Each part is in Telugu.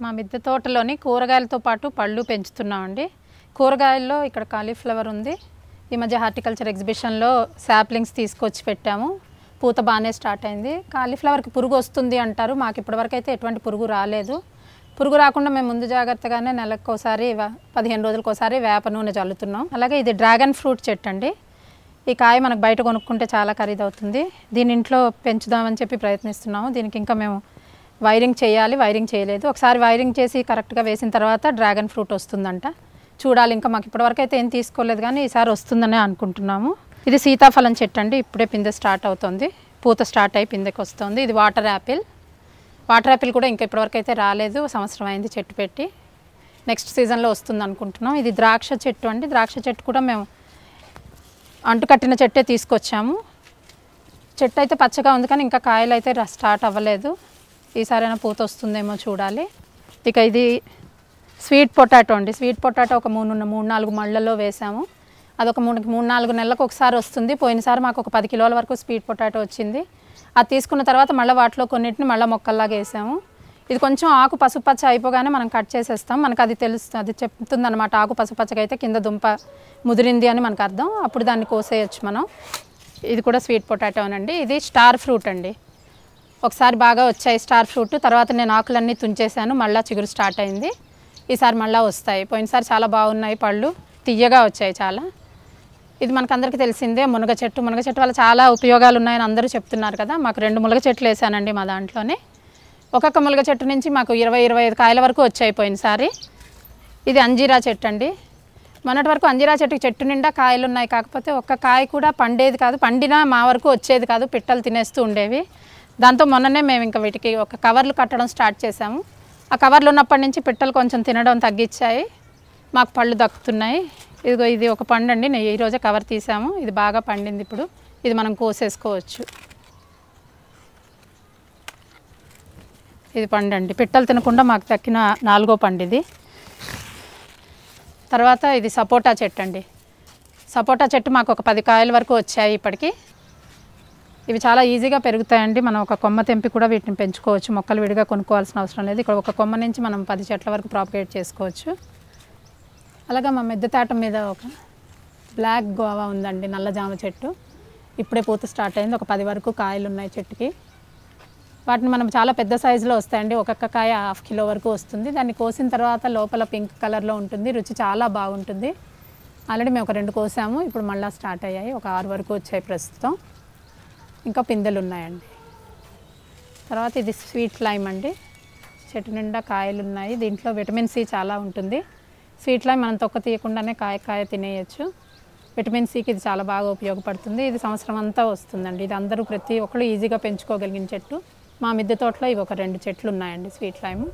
మా మిద్దె తోటలోని కూరగాయలతో పాటు పళ్ళు పెంచుతున్నామండి. కూరగాయల్లో ఇక్కడ కాలీఫ్లవర్ ఉంది. ఈ మధ్య హార్టికల్చర్ ఎగ్జిబిషన్లో శాప్లింగ్స్ తీసుకొచ్చి పెట్టాము. పూత బాగానే స్టార్ట్ అయింది. కాలీఫ్లవర్కి పురుగు వస్తుంది అంటారు. మాకు ఇప్పటివరకు అయితే ఎటువంటి పురుగు రాలేదు. పురుగు రాకుండా మేము ముందు జాగ్రత్తగానే నెలకోసారి 15 రోజులకోసారి వేప నూనె చల్లుతున్నాం. అలాగే ఇది డ్రాగన్ ఫ్రూట్ చెట్టు అండి. ఈ కాయ మనకు బయట కొనుక్కుంటే చాలా ఖరీదవుతుంది. దీని ఇంట్లో పెంచుదామని చెప్పి ప్రయత్నిస్తున్నాము. దీనికి ఇంకా మేము వైరింగ్ చేయాలి, వైరింగ్ చేయలేదు. ఒకసారి వైరింగ్ చేసి కరెక్ట్గా వేసిన తర్వాత డ్రాగన్ ఫ్రూట్ వస్తుందంట. చూడాలి, ఇంకా మాకు ఇప్పటివరకు అయితే ఏం తీసుకోలేదు, కానీ ఈసారి వస్తుందని అనుకుంటున్నాము. ఇది సీతాఫలం చెట్టు అండి. ఇప్పుడే పిందె స్టార్ట్ అవుతుంది, పూత స్టార్ట్ అయ్యి పిందెకి వస్తుంది. ఇది వాటర్ యాపిల్. వాటర్ యాపిల్ కూడా ఇంకా ఇప్పటివరకు అయితే రాలేదు, సంవత్సరం అయింది చెట్టు పెట్టి. నెక్స్ట్ సీజన్లో వస్తుంది అనుకుంటున్నాం. ఇది ద్రాక్ష చెట్టు అండి. ద్రాక్ష చెట్టు కూడా మేము అంటుకట్టిన చెట్టే తీసుకొచ్చాము. చెట్టు అయితే పచ్చగా ఉంది, కానీ ఇంకా కాయలు అయితే స్టార్ట్ అవ్వలేదు. ఈసారైనా పూత వస్తుందేమో చూడాలి. ఇక ఇది స్వీట్ పొటాటో అండి. స్వీట్ పొటాటో ఒక 3-4 మళ్ళల్లో వేసాము. అదొక 3-4 నెలలకు ఒకసారి వస్తుంది. పోయినసారి మాకు ఒక 10 కిలోల వరకు స్వీట్ పొటాటో వచ్చింది. అది తీసుకున్న తర్వాత మళ్ళీ వాటిలో కొన్నిటిని మళ్ళీ మొక్కల్లాగా వేసాము. ఇది కొంచెం ఆకు పసుపచ్చ అయిపోగానే మనం కట్ చేసేస్తాం. మనకు అది తెలుస్తుంది, అది చెప్తుంది అనమాట. ఆకు పసుపచ్చగా అయితే కింద దుంప ముదిరింది అని మనకు అర్థం. అప్పుడు దాన్ని కోసేయచ్చు మనం. ఇది కూడా స్వీట్ పొటాటో అనండి. ఇది స్టార్ ఫ్రూట్ అండి. ఒకసారి బాగా వచ్చాయి స్టార్ ఫ్రూట్, తర్వాత నేను ఆకులన్నీ తుంచేసాను, మళ్ళీ చిగురు స్టార్ట్ అయింది. ఈసారి మళ్ళీ వస్తాయి. పోయినసారి చాలా బాగున్నాయి పళ్ళు, తీయగా వచ్చాయి చాలా. ఇది మనకందరికీ తెలిసిందే మునగ చెట్టు. మునగ చెట్టు వల్ల చాలా ఉపయోగాలు ఉన్నాయని అందరూ చెప్తున్నారు కదా. మాకు 2 మునగ చెట్లు వేసానండి మా దాంట్లోనే. ఒక్కొక్క మునగ చెట్టు నుంచి మాకు 20-25 కాయల వరకు వచ్చాయి పోయినసారి. ఇది అంజీరా చెట్టు అండి. మొన్నటి వరకు అంజీరా చెట్టు నిండా కాయలు ఉన్నాయి, కాకపోతే ఒక్క కాయ కూడా పండేది కాదు. పండినా మా వరకు వచ్చేది కాదు, పిట్టలు తినేస్తూ ఉండేవి. దాంతో మొన్ననే మేము ఇంకా వీటికి ఒక కవర్లు కట్టడం స్టార్ట్ చేసాము. ఆ కవర్లు ఉన్నప్పటి నుంచి పిట్టలు కొంచెం తినడం తగ్గించాయి, మాకు పళ్ళు దక్కుతున్నాయి. ఇదిగో ఇది ఒక పండు అండి. నేను ఈరోజే కవర్ తీసాము. ఇది బాగా పండింది. ఇప్పుడు ఇది మనం కోసేసుకోవచ్చు. ఇది పండు అండి. పిట్టలు తినకుండా మాకు దక్కిన 4వ పండు ఇది. తర్వాత ఇది సపోటా చెట్టు అండి. సపోటా చెట్టు మాకు ఒక 10 కాయల వరకు వచ్చాయి ఇప్పటికి. ఇవి చాలా ఈజీగా పెరుగుతాయండి. మనం ఒక కొమ్మ తెంపి కూడా వీటిని పెంచుకోవచ్చు. మొక్కలు విడిగా కొనుక్కోవాల్సిన అవసరం లేదు. ఇక్కడ ఒక కొమ్మ నుంచి మనం 10 చెట్ల వరకు ప్రాపగేట్ చేసుకోవచ్చు. అలాగే మా మిద్దె తోట మీద ఒక బ్లాక్ గోవా ఉందండి, నల్ల జామ చెట్టు. ఇప్పుడే పూత స్టార్ట్ అయింది. ఒక 10 వరకు కాయలు ఉన్నాయి చెట్టుకి. వాటిని మనం చాలా పెద్ద సైజులో వస్తాయండి. ఒక్కొక్క కాయ 1/2 కిలో వరకు వస్తుంది. దాన్ని కోసిన తర్వాత లోపల పింక్ కలర్లో ఉంటుంది, రుచి చాలా బాగుంటుంది. ఆల్రెడీ మేము ఒక 2 కోసాము, ఇప్పుడు మళ్ళీ స్టార్ట్ అయ్యాయి. ఒక 6 వరకు వచ్చాయి ప్రస్తుతం. ఇంకా పిందెలు ఉన్నాయండి. తర్వాత ఇది స్వీట్ లైమ్ అండి. చెట్టు నిండా కాయలు ఉన్నాయి. దీంట్లో విటమిన్ సి చాలా ఉంటుంది. స్వీట్ లైమ్ మనం తొక్క తీయకుండానే కాయ తినేయచ్చు. విటమిన్ సికి ఇది చాలా బాగా ఉపయోగపడుతుంది. ఇది సంవత్సరం అంతా వస్తుందండి. ఇది అందరూ ప్రతి ఒక్కరు ఈజీగా పెంచుకోగలిగిన చెట్టు. మా మిద్దె తోటలో ఇవి ఒక 2 చెట్లు ఉన్నాయండి స్వీట్ లైమ్.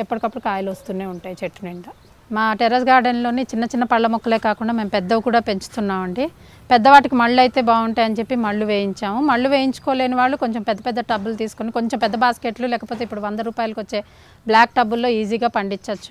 ఎప్పటికప్పుడు కాయలు వస్తూనే ఉంటాయి చెట్టు నిండా. మా టెర్రస్ గార్డెన్లోని చిన్న చిన్న పళ్ళ మొక్కలే కాకుండా మేము పెద్దవి కూడా పెంచుతున్నామండి. పెద్దవాటికి మళ్ళు అయితే బాగుంటాయని చెప్పి మళ్ళు వేయించాము. మళ్ళు వేయించుకోలేని వాళ్ళు కొంచెం పెద్ద పెద్ద టబ్బులు తీసుకొని, కొంచెం పెద్ద బాస్కెట్లు, లేకపోతే ఇప్పుడు 100 రూపాయలకి వచ్చే బ్లాక్ టబ్బుల్లో ఈజీగా పండించవచ్చు.